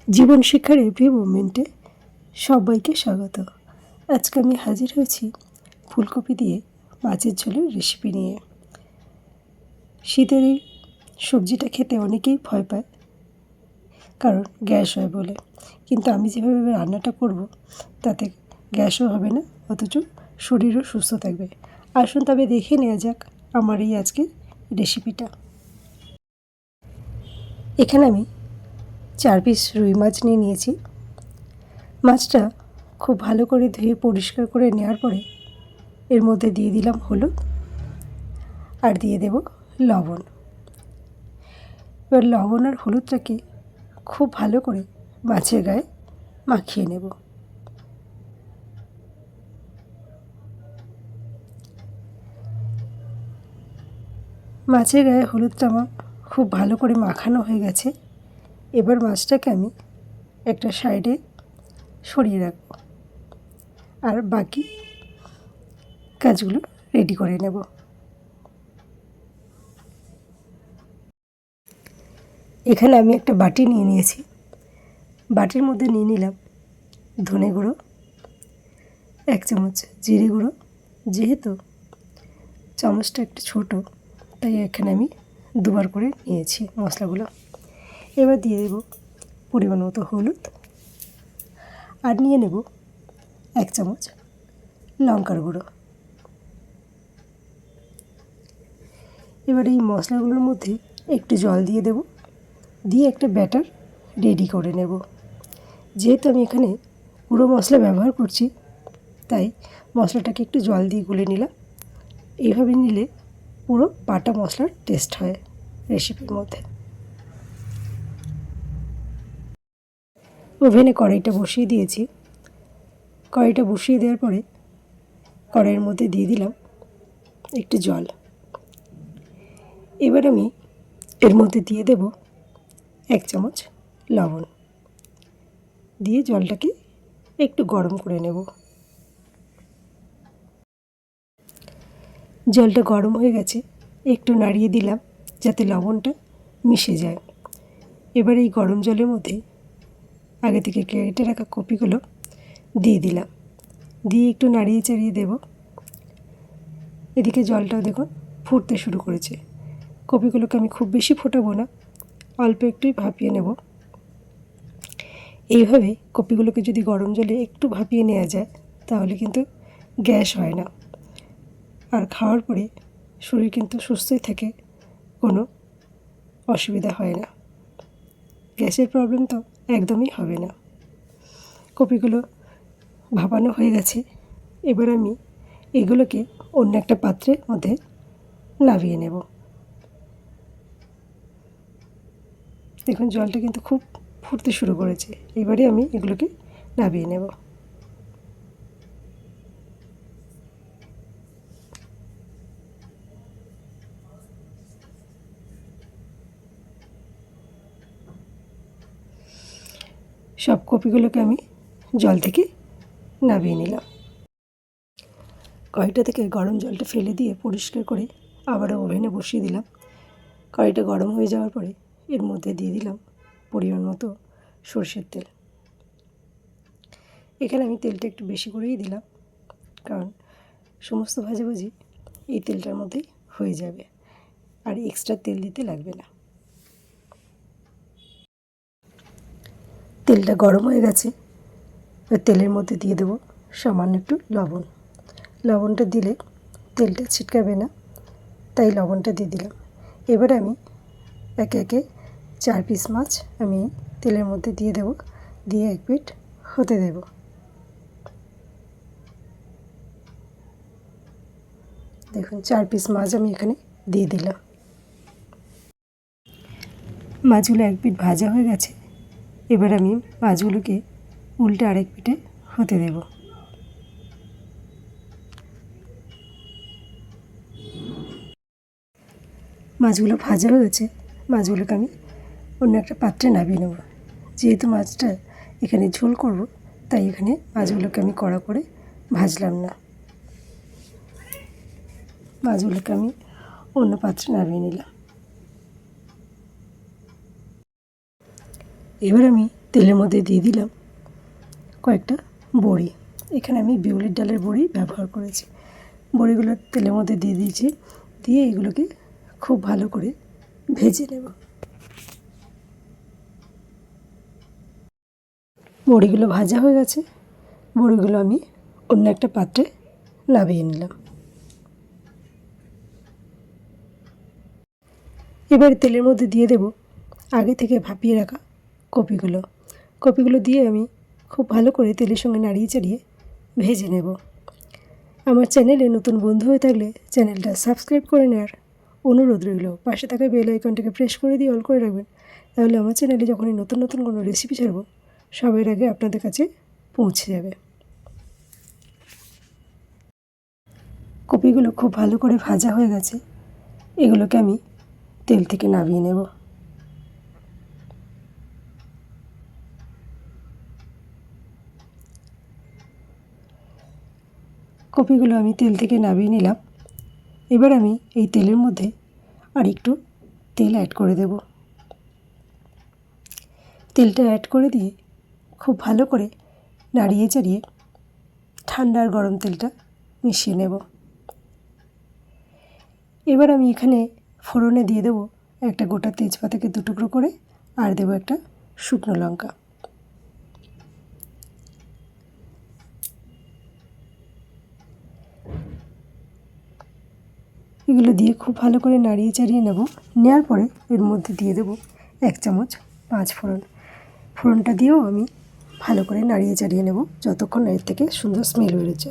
জীবন শিক্ষার এভরি মুভমেন্টে সবাইকে স্বাগত। আজকে আমি হাজির হয়েছি ফুলকপি দিয়ে মাছের ঝোলের রেসিপি নিয়ে। শীতের এই সবজিটা খেতে অনেকেই ভয় পায়, কারণ গ্যাস হয় বলে। কিন্তু আমি যেভাবে রান্নাটা করব তাতে গ্যাসও হবে না, অথচ শরীরও সুস্থ থাকবে। আসুন তবে দেখে নেওয়া যাক আমার এই আজকের রেসিপিটা। এখানে আমি 4 পিস রুই মাছ নিয়ে নিয়েছি। মাছটা খুব ভালো করে ধুয়ে পরিষ্কার করে নেওয়ার পরে এর মধ্যে দিয়ে দিলাম হলুদ আর দিয়ে দেব লবণ। এবার লবণ আর হলুদটাকে খুব ভালো করে মাছের গায়ে মাখিয়ে নেব। মাছের গায়ে হলুদটা আমার খুব ভালো করে মাখানো হয়ে গেছে। এবার মাছটাকে আমি একটা সাইডে সরিয়ে রাখব আর বাকি কাজগুলো রেডি করে নেব। এখানে আমি একটা বাটি নিয়ে নিয়েছি। বাটির মধ্যে নিয়ে নিলাম ধনে গুঁড়ো, 1 চামচ জিরে গুঁড়ো। যেহেতু চামচটা একটু ছোট, তাই এখানে আমি দুবার করে নিয়েছি মশলাগুলো। এবার দিয়ে দেব পরিমাণ মতো হলুদ আর নিয়ে নেব 1 চামচ লঙ্কার গুঁড়ো। এবার এই মশলাগুলোর মধ্যে একটু জল দিয়ে দেব, দিয়ে একটা ব্যাটার রেডি করে নেব। যেহেতু আমি এখানে গুঁড়ো মশলা ব্যবহার করছি, তাই মশলাটাকে একটু জল দিয়ে গুলে নিলাম। এইভাবে নিলে পুরো বাটা মশলার টেস্ট হয় রেসিপির মধ্যে। ওভেনে কড়াইটা বসিয়ে দিয়েছি। কড়াইটা বসিয়ে দেওয়ার পরে কড়াইয়ের মধ্যে দিয়ে দিলাম একটু জল। এবার আমি এর মধ্যে দিয়ে দেব 1 চামচ লবণ, দিয়ে জলটাকে একটু গরম করে নেব। জলটা গরম হয়ে গেছে, একটু নাড়িয়ে দিলাম যাতে লবণটা মিশে যায়। এবার এই গরম জলের মধ্যে আগে থেকে কেটে রাখা কপিগুলো দিয়ে দিলাম, দিয়ে একটু নাড়িয়ে চাড়িয়ে দেব। এদিকে জলটাও দেখুন ফুটতে শুরু করেছে। কপিগুলোকে আমি খুব বেশি ফোটাবো না, অল্প একটুই ভাপিয়ে নেব। এইভাবে কপিগুলোকে যদি গরম জলে একটু ভাপিয়ে নেওয়া যায় তাহলে কিন্তু গ্যাস হয় না, আর খাওয়ার পরে শরীর কিন্তু সুস্থই থাকে, কোনো অসুবিধা হয় না। গ্যাসের প্রবলেম তো একদমই হবে না। কপিগুলো ভাপানো হয়ে গেছে। এবার আমি এগুলোকে অন্য একটা পাত্রের মধ্যে নামিয়ে নেব। দেখুন জলটা কিন্তু খুব ফুটতে শুরু করেছে। এবারে আমি এগুলোকে নামিয়ে নেব। সব কপিগুলোকে আমি জল থেকে নামিয়ে নিলাম। কড়াইটা থেকে গরম জলটা ফেলে দিয়ে পরিষ্কার করে আবারও ওভেনে বসিয়ে দিলাম। কড়াইটা গরম হয়ে যাওয়ার পরে এর মধ্যে দিয়ে দিলাম পরিমাণ মতো সরষের তেল। এখানে আমি তেলটা একটু বেশি করেই দিলাম, কারণ সমস্ত ভাজাভুজি এই তেলটার মধ্যেই হয়ে যাবে, আর এক্সট্রা তেল দিতে লাগবে না। তেলটা গরম হয়ে গেছে। এবার তেলের মধ্যে দিয়ে দেবো সামান্য একটু লবণ। লবণটা দিলে তেলটা ছিটকাবে না, তাই লবণটা দিয়ে দিলাম। এবার আমি একে একে 4 পিস মাছ আমি তেলের মধ্যে দিয়ে দেব, দিয়ে 1 পিঠ হতে দেব। দেখুন 4 পিস মাছ আমি এখানে দিয়ে দিলাম। মাছগুলো 1 পিঠ ভাজা হয়ে গেছে। এবার আমি মাছগুলোকে উল্টে আরেক পিঠে হতে দেব। মাছগুলো ভাজা হয়ে গেছে। মাছগুলোকে আমি অন্য একটা পাত্রে নামিয়ে নেব। যেহেতু মাছটা এখানে ঝোল করব, তাই এখানে মাছগুলোকে আমি কড়া করে ভাজলাম না। মাছগুলোকে আমি অন্য পাত্রে নামিয়ে নিলাম। এবার আমি তেলের মধ্যে দিয়ে দিলাম কয়েকটা বড়ি। এখানে আমি বিউলির ডালের বড়ি ব্যবহার করেছি। বড়িগুলো তেলের মধ্যে দিয়ে দিয়েছি, দিয়ে এগুলোকে খুব ভালো করে ভেজে নেব। বড়িগুলো ভাজা হয়ে গেছে, বড়িগুলো আমি অন্য একটা পাত্রে নামিয়ে নিলাম। এবার তেলের মধ্যে দিয়ে দেব আগে থেকে ভাপিয়ে রাখা কপিগুলো। কপিগুলো দিয়ে আমি খুব ভালো করে তেলের সঙ্গে নাড়িয়ে চাড়িয়ে ভেজে নেব। আমার চ্যানেলে নতুন বন্ধু হয়ে থাকলে চ্যানেলটা সাবস্ক্রাইব করে নেওয়ার অনুরোধ রইল। পাশে থাকা বেল আইকনটাকে প্রেস করে দিয়ে অল করে রাখবেন, তাহলে আমার চ্যানেলে যখনই নতুন নতুন কোনো রেসিপি ছাড়ব সবার আগে আপনাদের কাছে পৌঁছে যাবে। কপিগুলো খুব ভালো করে ভাজা হয়ে গেছে, এগুলোকে আমি তেল থেকে নামিয়ে নেব। কপিগুলো আমি তেল থেকে নামিয়ে নিলাম। এবার আমি এই তেলের মধ্যে আর একটু তেল অ্যাড করে দেব। তেলটা অ্যাড করে দিয়ে খুব ভালো করে নাড়িয়ে চাড়িয়ে ঠান্ডা আর গরম তেলটা মিশিয়ে নেব। এবার আমি এখানে ফোড়নে দিয়ে দেবো একটা গোটা তেজপাতাকে 2 টুকরো করে, আর দেবো একটা শুকনো লঙ্কা। এগুলো দিয়ে খুব ভালো করে নাড়িয়ে চাড়িয়ে নেব। নেওয়ার পরে এর মধ্যে দিয়ে দেবো 1 চামচ 5 ফোড়ন। ফোড়নটা দিয়েও আমি ভালো করে নাড়িয়ে চাড়িয়ে নেব যতক্ষণ এর থেকে সুন্দর স্মেল বেরোচ্ছে।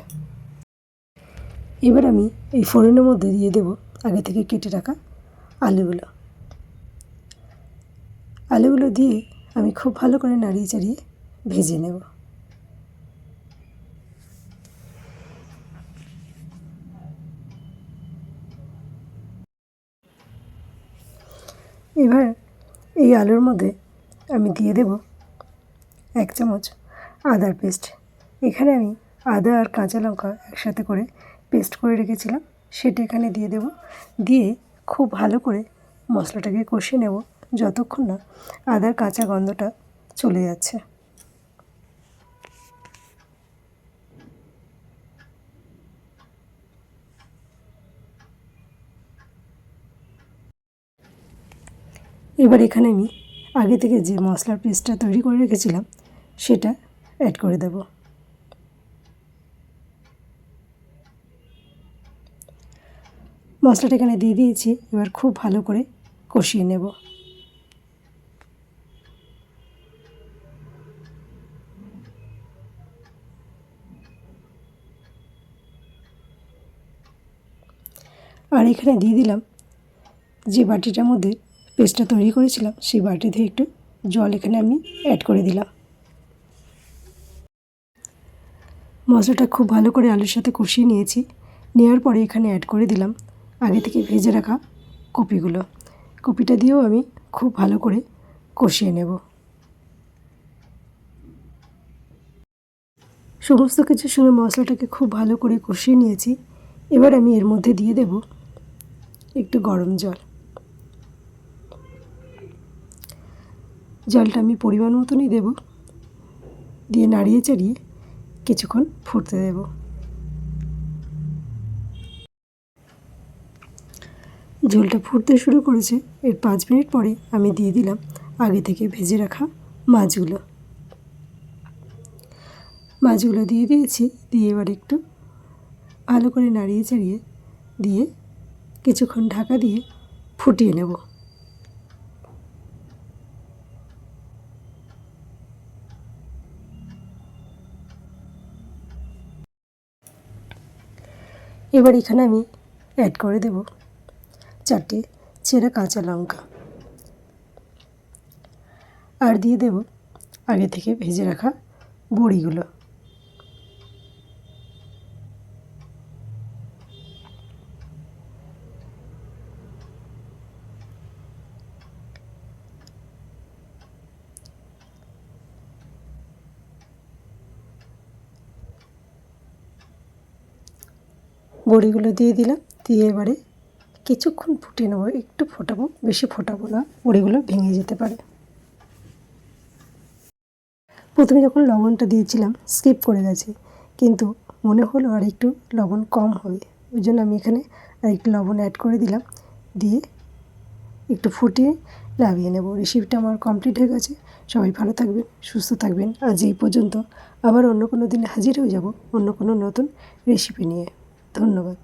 এবার আমি এই ফোড়নের মধ্যে দিয়ে দেব আগে থেকে কেটে রাখা আলুগুলো। আলুগুলো দিয়ে আমি খুব ভালো করে নাড়িয়ে চাড়িয়ে ভেজে নেব। এবার এই আলুর মধ্যে আমি দিয়ে দেব 1 চামচ আদার পেস্ট। এখানে আমি আদা আর কাঁচা লঙ্কা একসাথে করে পেস্ট করে রেখেছিলাম, সেটা এখানে দিয়ে দেব। দিয়ে খুব ভালো করে মশলাটাকে কষিয়ে নেব যতক্ষণ না আদার কাঁচা গন্ধটা চলে যাচ্ছে। এবার এখানে আমি আগে থেকে যে মশলার পেস্টটা তৈরি করে রেখেছিলাম সেটা অ্যাড করে দেব। মশলাটা এখানে দিয়ে দিয়েছি, এবার খুব ভালো করে কষিয়ে নেব। আর এখানে দিয়ে দিলাম যে বাটিটার মধ্যে পেস্টটা তৈরি করেছিলাম, সেই বাটি থেকে একটু জল এখানে আমি অ্যাড করে দিলাম। মশলাটা খুব ভালো করে আলুর সাথে কষিয়ে নিয়েছি। নেওয়ার পরে এখানে অ্যাড করে দিলাম আগে থেকে ভেজে রাখা কপিগুলো। কপিটা দিয়েও আমি খুব ভালো করে কষিয়ে নেব। সমস্ত কিছুর সঙ্গে মশলাটাকে খুব ভালো করে কষিয়ে নিয়েছি। এবার আমি এর মধ্যে দিয়ে দেব একটু গরম জল। জলটা আমি পরিমাণ মতনই দেব, দিয়ে নাড়িয়ে চাড়িয়ে কিছুক্ষণ ফুটতে দেব। ঝোলটা ফুটতে শুরু করেছে, এর 5 মিনিট পরে আমি দিয়ে দিলাম আগে থেকে ভেজে রাখা মাছগুলো। মাছগুলো দিয়ে দিয়েছি, দিয়ে এবার একটু ভালো করে নাড়িয়ে চাড়িয়ে দিয়ে কিছুক্ষণ ঢাকা দিয়ে ফুটিয়ে নেব। এবার এখানে আমি অ্যাড করে দেব 4টে চেরা কাঁচা লঙ্কা, আর দিয়ে দেব আগে থেকে ভেজে রাখা বড়িগুলো। বড়িগুলো দিয়ে দিলাম, দিয়ে এবারে কিছুক্ষণ ফুটিয়ে নেব। একটু ফোটাবো, বেশি ফোটাবো না, বড়িগুলো ভেঙে যেতে পারে। প্রথমে যখন লবণটা দিয়েছিলাম স্কিপ করে গেছি, কিন্তু মনে হলো আর একটু লবণ কম হবে, ওই জন্য আমি এখানে আর একটু লবণ অ্যাড করে দিলাম। দিয়ে একটু ফুটিয়ে নামিয়ে নেব। রেসিপিটা আমার কমপ্লিট হয়ে গেছে। সবাই ভালো থাকবেন, সুস্থ থাকবেন। আজ এই পর্যন্ত। আবার অন্য কোনো দিন হাজির হয়ে যাব অন্য কোনো নতুন রেসিপি নিয়ে। ধন্যবাদ।